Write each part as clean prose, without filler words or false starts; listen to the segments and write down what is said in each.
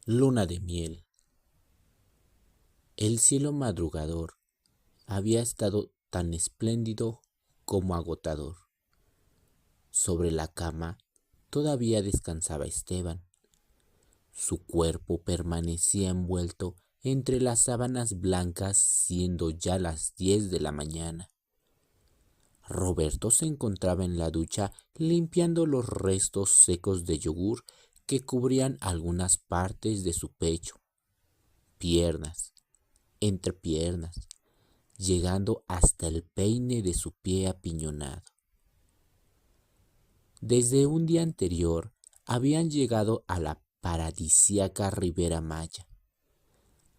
Luna de miel. El cielo madrugador había estado tan espléndido como agotador. Sobre la cama todavía descansaba Esteban. Su cuerpo permanecía envuelto entre las sábanas blancas, siendo ya las 10 de la mañana. Roberto se encontraba en la ducha limpiando los restos secos de yogur que cubrían algunas partes de su pecho, piernas, entrepiernas, llegando hasta el peine de su pie apiñonado. Desde un día anterior habían llegado a la paradisíaca Ribera Maya.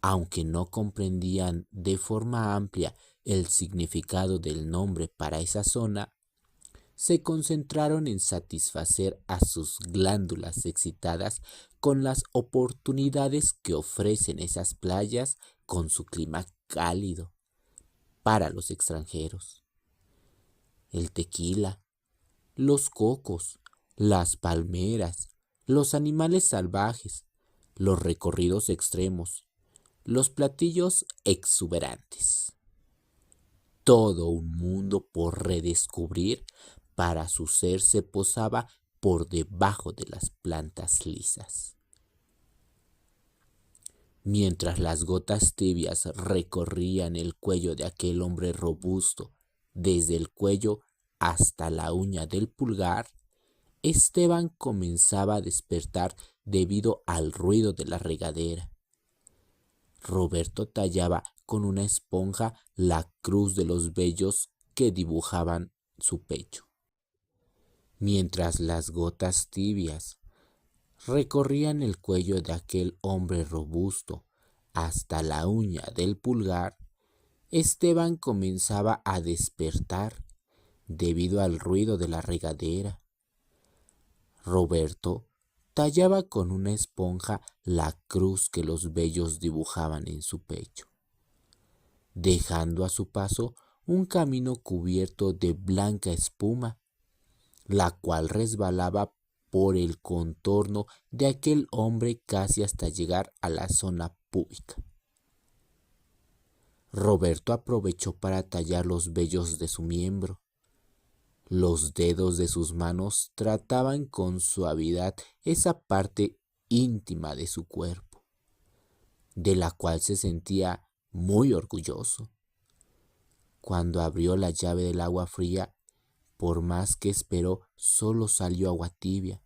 Aunque no comprendían de forma amplia el significado del nombre para esa zona, se concentraron en satisfacer a sus glándulas excitadas con las oportunidades que ofrecen esas playas con su clima cálido para los extranjeros. El tequila, los cocos, las palmeras, los animales salvajes, los recorridos extremos, los platillos exuberantes. Todo un mundo por redescubrir para su ser se posaba por debajo de las plantas lisas. Mientras las gotas tibias recorrían el cuello de aquel hombre robusto, desde el cuello hasta la uña del pulgar, Esteban comenzaba a despertar debido al ruido de la regadera. Roberto tallaba con una esponja la cruz de los vellos que dibujaban su pecho, mientras las gotas tibias recorrían el cuello de aquel hombre robusto hasta la uña del pulgar. Esteban comenzaba a despertar debido al ruido de la regadera. Roberto tallaba con una esponja la cruz que los vellos dibujaban en su pecho, dejando a su paso un camino cubierto de blanca espuma, la cual resbalaba por el contorno de aquel hombre casi hasta llegar a la zona púbica. Roberto aprovechó para tallar los vellos de su miembro. Los dedos de sus manos trataban con suavidad esa parte íntima de su cuerpo, de la cual se sentía muy orgulloso. Cuando abrió la llave del agua fría, por más que esperó, solo salió agua tibia,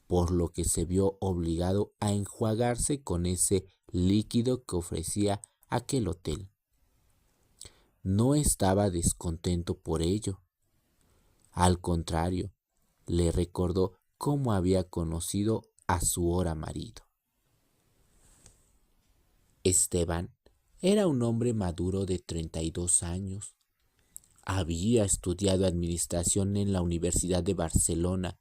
por lo que se vio obligado a enjuagarse con ese líquido que ofrecía aquel hotel. No estaba descontento por ello. Al contrario, le recordó cómo había conocido a su hora marido. Esteban era un hombre maduro de 32 años. Había estudiado administración en la Universidad de Barcelona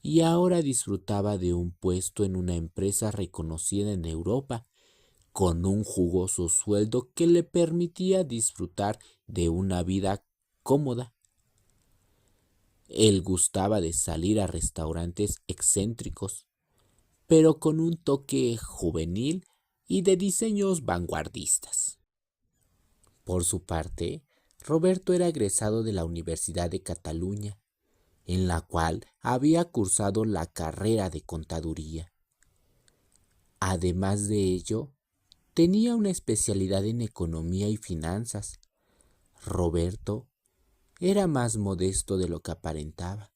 y ahora disfrutaba de un puesto en una empresa reconocida en Europa, con un jugoso sueldo que le permitía disfrutar de una vida cómoda. Él gustaba de salir a restaurantes excéntricos, pero con un toque juvenil y de diseños vanguardistas. Por su parte, Roberto era egresado de la Universidad de Cataluña, en la cual había cursado la carrera de contaduría. Además de ello, tenía una especialidad en economía y finanzas. Roberto era más modesto de lo que aparentaba.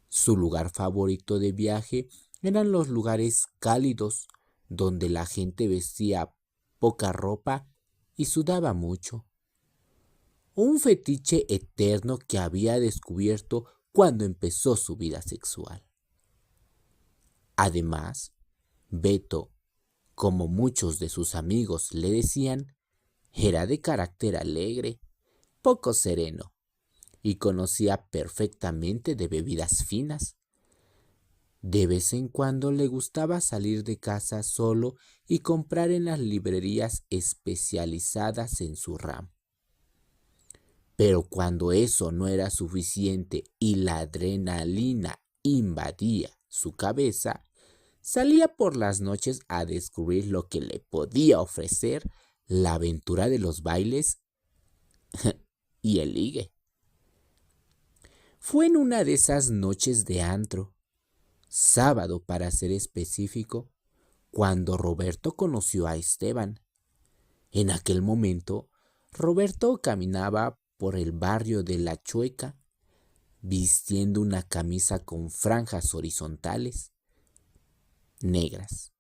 Su lugar favorito de viaje eran los lugares cálidos, donde la gente vestía poca ropa y sudaba mucho. Un fetiche eterno que había descubierto cuando empezó su vida sexual. Además, Beto, como muchos de sus amigos le decían, era de carácter alegre, poco sereno, y conocía perfectamente de bebidas finas. De vez en cuando le gustaba salir de casa solo y comprar en las librerías especializadas en su ramo. Pero cuando eso no era suficiente y la adrenalina invadía su cabeza, salía por las noches a descubrir lo que le podía ofrecer la aventura de los bailes y el ligue. Fue en una de esas noches de antro, sábado para ser específico, cuando Roberto conoció a Esteban. En aquel momento, Roberto caminaba por el barrio de La Chueca, vistiendo una camisa con franjas horizontales negras,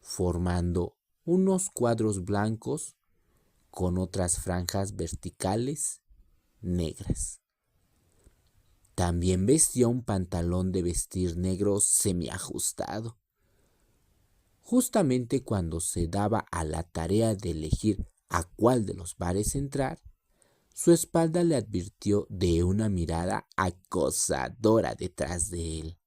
formando unos cuadros blancos con otras franjas verticales negras. También vestía un pantalón de vestir negro semiajustado. Justamente cuando se daba a la tarea de elegir a cuál de los bares entrar, su espalda le advirtió de una mirada acosadora detrás de él.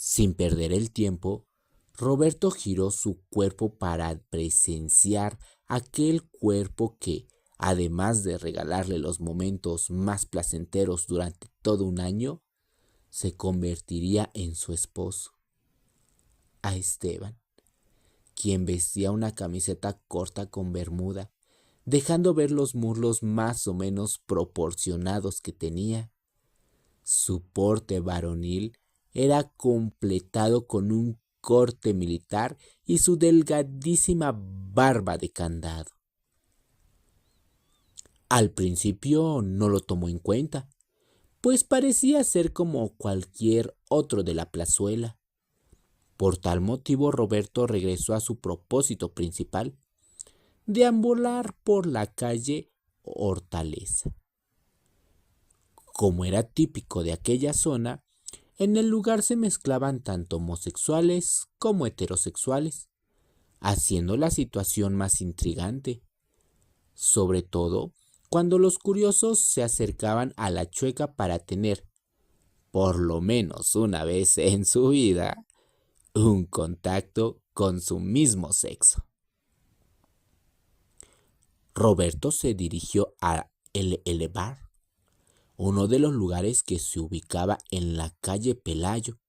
Sin perder el tiempo, Roberto giró su cuerpo para presenciar aquel cuerpo que, además de regalarle los momentos más placenteros durante todo un año, se convertiría en su esposo, a Esteban, quien vestía una camiseta corta con bermuda, dejando ver los muslos más o menos proporcionados que tenía. Su porte varonil era completado con un corte militar y su delgadísima barba de candado. Al principio no lo tomó en cuenta, pues parecía ser como cualquier otro de la plazuela. Por tal motivo, Roberto regresó a su propósito principal, deambular por la calle Hortaleza. Como era típico de aquella zona, en el lugar se mezclaban tanto homosexuales como heterosexuales, haciendo la situación más intrigante, sobre todo cuando los curiosos se acercaban a La Chueca para tener, por lo menos una vez en su vida, un contacto con su mismo sexo. Roberto se dirigió a El Bar, uno de los lugares que se ubicaba en la calle Pelayo,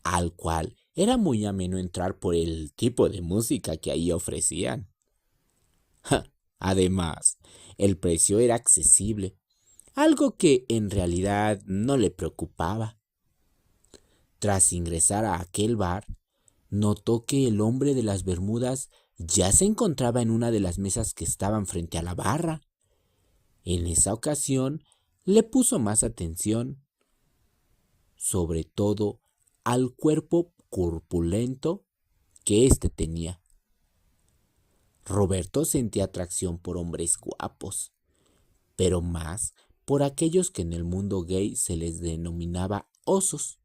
al cual era muy ameno entrar por el tipo de música que ahí ofrecían. Además, el precio era accesible, algo que en realidad no le preocupaba. Tras ingresar a aquel bar, notó que el hombre de las bermudas ya se encontraba en una de las mesas que estaban frente a la barra. En esa ocasión, le puso más atención, sobre todo al cuerpo corpulento que éste tenía. Roberto sentía atracción por hombres guapos, pero más por aquellos que en el mundo gay se les denominaba osos,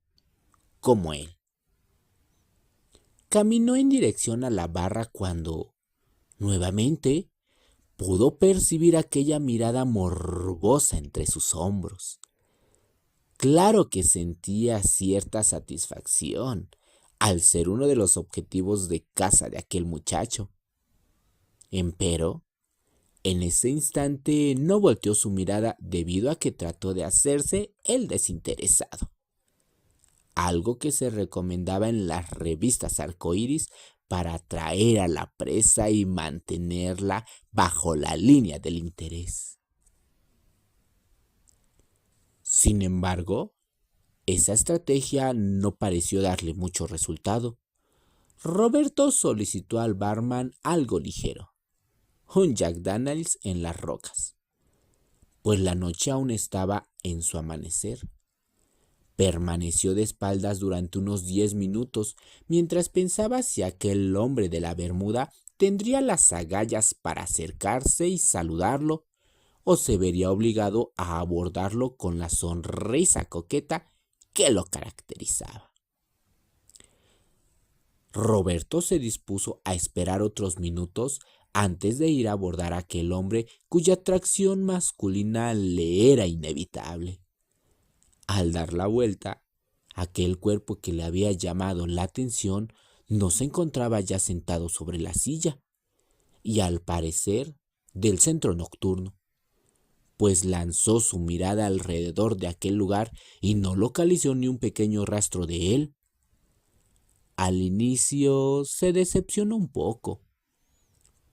como él. Caminó en dirección a la barra cuando, nuevamente, pudo percibir aquella mirada morbosa entre sus hombros. Claro que sentía cierta satisfacción al ser uno de los objetivos de caza de aquel muchacho. Empero, en ese instante no volteó su mirada debido a que trató de hacerse el desinteresado, algo que se recomendaba en las revistas arcoíris para atraer a la presa y mantenerla bajo la línea del interés. Sin embargo, esa estrategia no pareció darle mucho resultado. Roberto solicitó al barman algo ligero, un Jack Daniels en las rocas, pues la noche aún estaba en su amanecer. Permaneció de espaldas durante unos 10 minutos mientras pensaba si aquel hombre de la bermuda tendría las agallas para acercarse y saludarlo, o se vería obligado a abordarlo con la sonrisa coqueta que lo caracterizaba. Roberto se dispuso a esperar otros minutos antes de ir a abordar a aquel hombre cuya atracción masculina le era inevitable. Al dar la vuelta, aquel cuerpo que le había llamado la atención no se encontraba ya sentado sobre la silla, y al parecer del centro nocturno, pues lanzó su mirada alrededor de aquel lugar y no localizó ni un pequeño rastro de él. Al inicio se decepcionó un poco,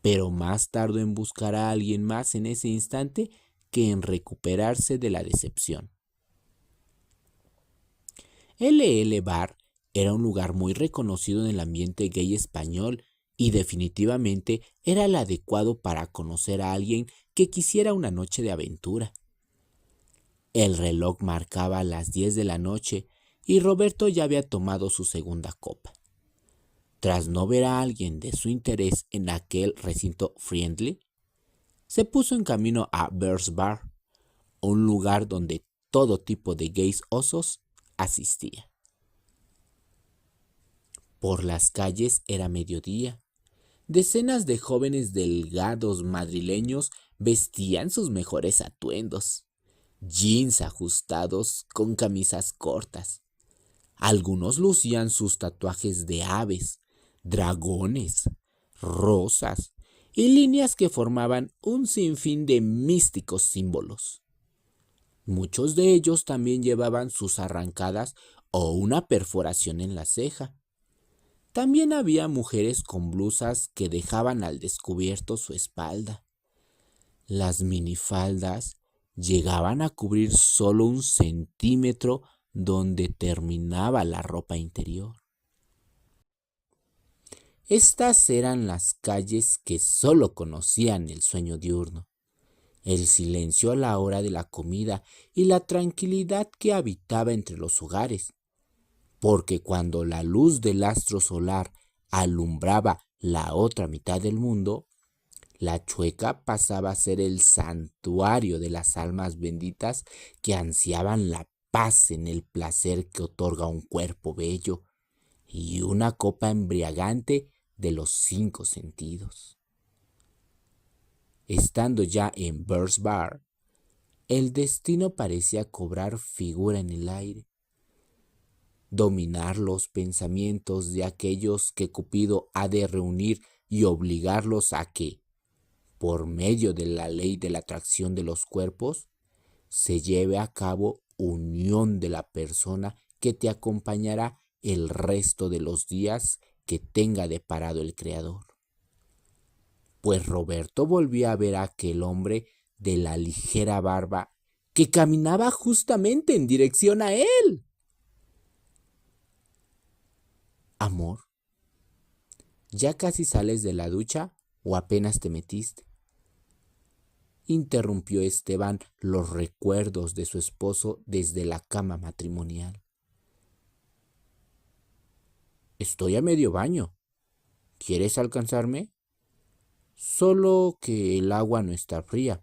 pero más tardó en buscar a alguien más en ese instante que en recuperarse de la decepción. LL Bar era un lugar muy reconocido en el ambiente gay español y definitivamente era el adecuado para conocer a alguien que quisiera una noche de aventura. El reloj marcaba las 10 de la noche y Roberto ya había tomado su segunda copa. Tras no ver a alguien de su interés en aquel recinto friendly, se puso en camino a Bear's Bar, un lugar donde todo tipo de gays osos asistía. Por las calles era mediodía. Decenas de jóvenes delgados madrileños vestían sus mejores atuendos, jeans ajustados con camisas cortas. Algunos lucían sus tatuajes de aves, dragones, rosas y líneas que formaban un sinfín de místicos símbolos. Muchos de ellos también llevaban sus arrancadas o una perforación en la ceja. También había mujeres con blusas que dejaban al descubierto su espalda. Las minifaldas llegaban a cubrir solo 1 centímetro donde terminaba la ropa interior. Estas eran las calles que solo conocían el sueño diurno, el silencio a la hora de la comida y la tranquilidad que habitaba entre los hogares, porque cuando la luz del astro solar alumbraba la otra mitad del mundo, la Chueca pasaba a ser el santuario de las almas benditas que ansiaban la paz en el placer que otorga un cuerpo bello y una copa embriagante de los 5 sentidos. Estando ya en Bear's Bar, el destino parecía cobrar figura en el aire, dominar los pensamientos de aquellos que Cupido ha de reunir y obligarlos a que, por medio de la ley de la atracción de los cuerpos, se lleve a cabo unión de la persona que te acompañará el resto de los días que tenga deparado el Creador. Pues Roberto volvía a ver a aquel hombre de la ligera barba que caminaba justamente en dirección a él. Amor, ¿ya casi sales de la ducha o apenas te metiste? Interrumpió Esteban los recuerdos de su esposo desde la cama matrimonial. Estoy a medio baño. ¿Quieres alcanzarme? Solo que el agua no está fría,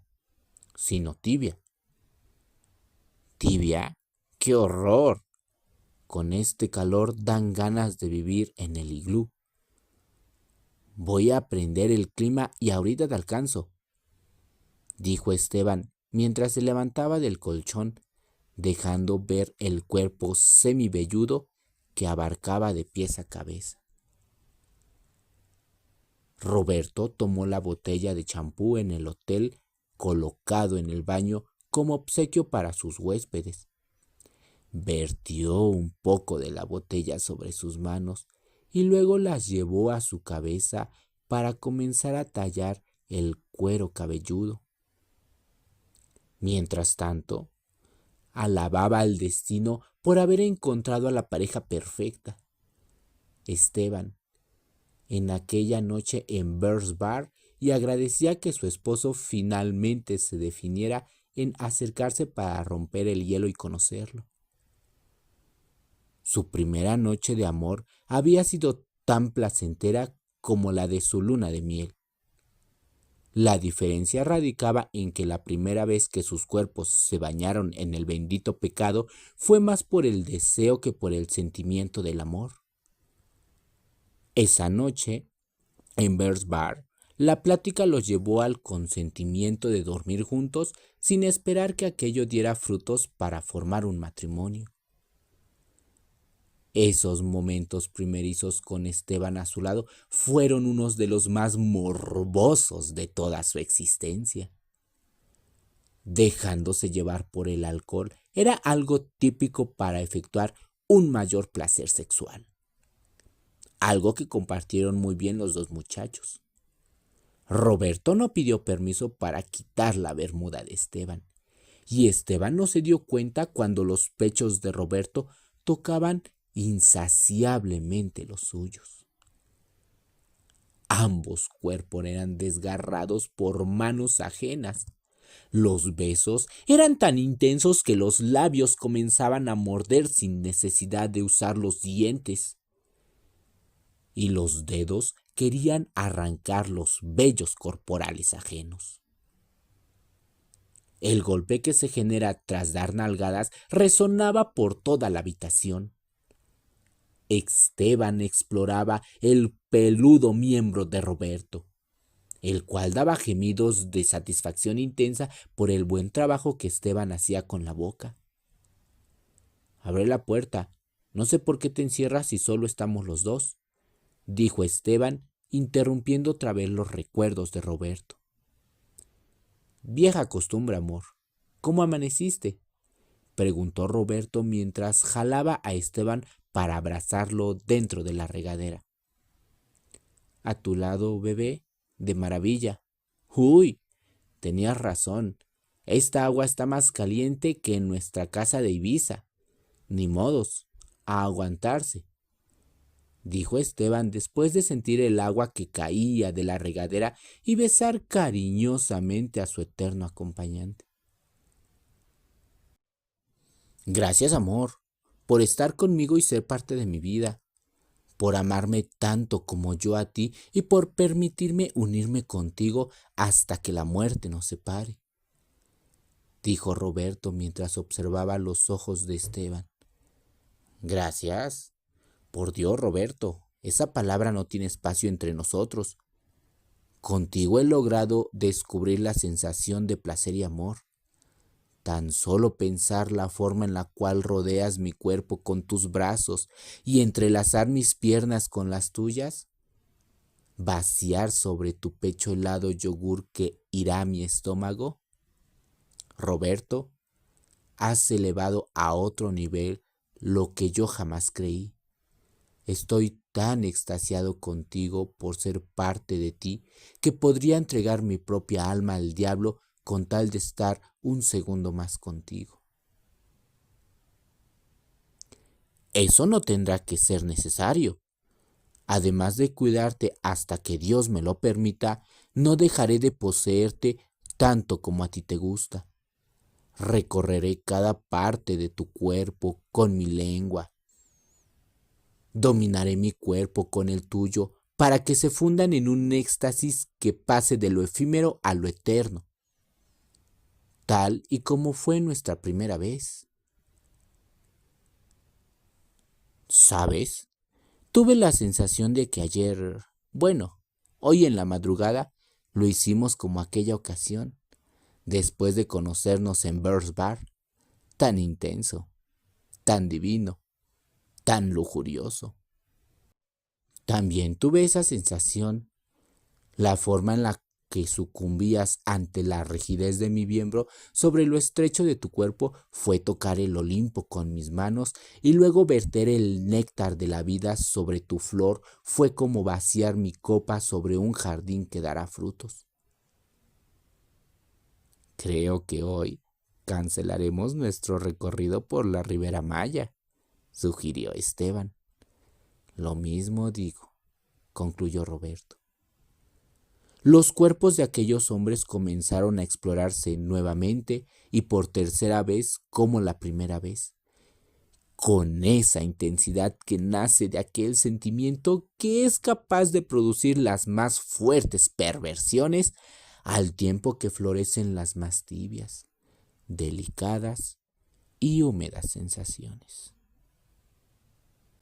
sino tibia. ¿Tibia? ¡Qué horror! Con este calor dan ganas de vivir en el iglú. Voy a aprender el clima y ahorita te alcanzo, dijo Esteban mientras se levantaba del colchón, dejando ver el cuerpo semivelludo que abarcaba de pies a cabeza. Roberto tomó la botella de champú en el hotel colocado en el baño como obsequio para sus huéspedes. Vertió un poco de la botella sobre sus manos y luego las llevó a su cabeza para comenzar a tallar el cuero cabelludo. Mientras tanto, alababa al destino por haber encontrado a la pareja perfecta. Esteban, en aquella noche en Bear's Bar, y agradecía que su esposo finalmente se definiera en acercarse para romper el hielo y conocerlo. Su primera noche de amor había sido tan placentera como la de su luna de miel. La diferencia radicaba en que la primera vez que sus cuerpos se bañaron en el bendito pecado fue más por el deseo que por el sentimiento del amor. Esa noche, en Bear's Bar, la plática los llevó al consentimiento de dormir juntos sin esperar que aquello diera frutos para formar un matrimonio. Esos momentos primerizos con Esteban a su lado fueron unos de los más morbosos de toda su existencia. dejándose llevar por el alcohol, era algo típico para efectuar un mayor placer sexual, algo que compartieron muy bien los dos muchachos. Roberto no pidió permiso para quitar la bermuda de Esteban, y Esteban no se dio cuenta cuando los pechos de Roberto tocaban insaciablemente los suyos. Ambos cuerpos eran desgarrados por manos ajenas. Los besos eran tan intensos que los labios comenzaban a morder sin necesidad de usar los dientes, y los dedos querían arrancar los vellos corporales ajenos. El golpe que se genera tras dar nalgadas resonaba por toda la habitación. Esteban exploraba el peludo miembro de Roberto, el cual daba gemidos de satisfacción intensa por el buen trabajo que Esteban hacía con la boca. «Abre la puerta. No sé por qué te encierras si solo estamos los dos», dijo Esteban, interrumpiendo otra vez los recuerdos de Roberto. «Vieja costumbre, amor. ¿Cómo amaneciste?», preguntó Roberto mientras jalaba a Esteban para abrazarlo dentro de la regadera. «A tu lado, bebé, de maravilla». «Uy, tenías razón. Esta agua está más caliente que en nuestra casa de Ibiza. Ni modos, a aguantarse», dijo Esteban después de sentir el agua que caía de la regadera y besar cariñosamente a su eterno acompañante. «Gracias, amor, por estar conmigo y ser parte de mi vida, por amarme tanto como yo a ti y por permitirme unirme contigo hasta que la muerte nos separe», dijo Roberto mientras observaba los ojos de Esteban. «Gracias. Por Dios, Roberto, esa palabra no tiene espacio entre nosotros. Contigo he logrado descubrir la sensación de placer y amor. Tan solo pensar la forma en la cual rodeas mi cuerpo con tus brazos y entrelazar mis piernas con las tuyas, vaciar sobre tu pecho helado yogur que irá a mi estómago. Roberto, has elevado a otro nivel lo que yo jamás creí. Estoy tan extasiado contigo por ser parte de ti que podría entregar mi propia alma al diablo con tal de estar un segundo más contigo». «Eso no tendrá que ser necesario. Además de cuidarte hasta que Dios me lo permita, no dejaré de poseerte tanto como a ti te gusta. Recorreré cada parte de tu cuerpo con mi lengua. Dominaré mi cuerpo con el tuyo para que se fundan en un éxtasis que pase de lo efímero a lo eterno, tal y como fue nuestra primera vez. ¿Sabes? Tuve la sensación de que ayer, bueno, hoy en la madrugada, lo hicimos como aquella ocasión, después de conocernos en Bear's Bar, tan intenso, tan divino, tan lujurioso. También tuve esa sensación. La forma en la que sucumbías ante la rigidez de mi miembro sobre lo estrecho de tu cuerpo fue tocar el Olimpo con mis manos, y luego verter el néctar de la vida sobre tu flor fue como vaciar mi copa sobre un jardín que dará frutos. Creo que hoy cancelaremos nuestro recorrido por la Ribera Maya, sugirió Esteban. Lo mismo digo, concluyó Roberto. Los cuerpos de aquellos hombres comenzaron a explorarse nuevamente y por tercera vez como la primera vez, con esa intensidad que nace de aquel sentimiento que es capaz de producir las más fuertes perversiones al tiempo que florecen las más tibias, delicadas y húmedas sensaciones.